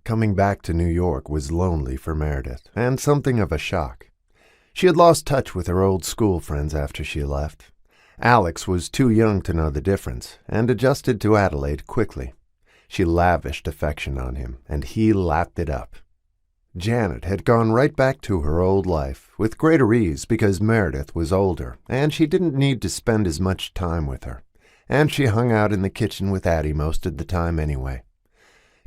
Coming back to New York was lonely for Meredith, and something of a shock. She had lost touch with her old school friends after she left. Alex was too young to know the difference, and adjusted to Adelaide quickly. She lavished affection on him, and he lapped it up. Janet had gone right back to her old life, with greater ease because Meredith was older, and she didn't need to spend as much time with her. And she hung out in the kitchen with Addie most of the time anyway.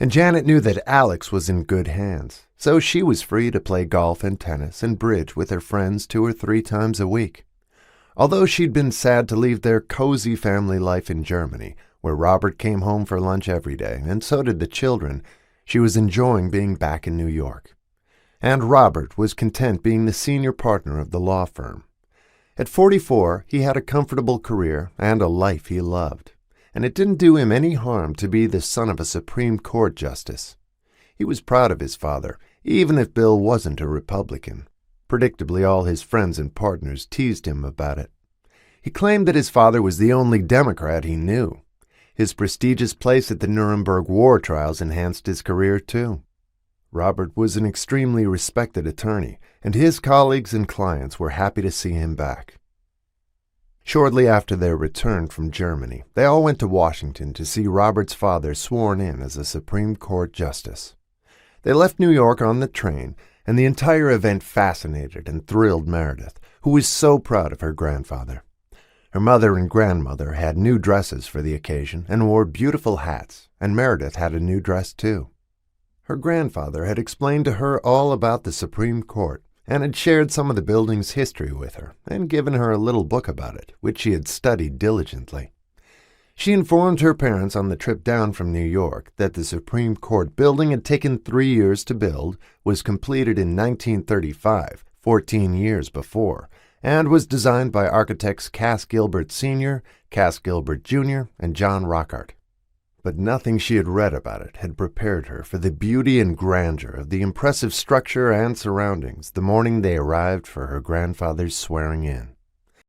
And Janet knew that Alex was in good hands, so she was free to play golf and tennis and bridge with her friends 2 or 3 times a week. Although she'd been sad to leave their cozy family life in Germany, where Robert came home for lunch every day, and so did the children, she was enjoying being back in New York. And Robert was content being the senior partner of the law firm. At 44, he had a comfortable career and a life he loved, and it didn't do him any harm to be the son of a Supreme Court justice. He was proud of his father, even if Bill wasn't a Republican. Predictably, all his friends and partners teased him about it. He claimed that his father was the only Democrat he knew. His prestigious place at the Nuremberg war trials enhanced his career, too. Robert was an extremely respected attorney, and his colleagues and clients were happy to see him back. Shortly after their return from Germany, they all went to Washington to see Robert's father sworn in as a Supreme Court justice. They left New York on the train, and the entire event fascinated and thrilled Meredith, who was so proud of her grandfather. Her mother and grandmother had new dresses for the occasion and wore beautiful hats, and Meredith had a new dress too. Her grandfather had explained to her all about the Supreme Court and had shared some of the building's history with her and given her a little book about it, which she had studied diligently. She informed her parents on the trip down from New York that the Supreme Court building had taken 3 years to build, was completed in 1935, 14 years before, and was designed by architects Cass Gilbert Sr., Cass Gilbert Jr., and John Rockart. But nothing she had read about it had prepared her for the beauty and grandeur of the impressive structure and surroundings the morning they arrived for her grandfather's swearing in.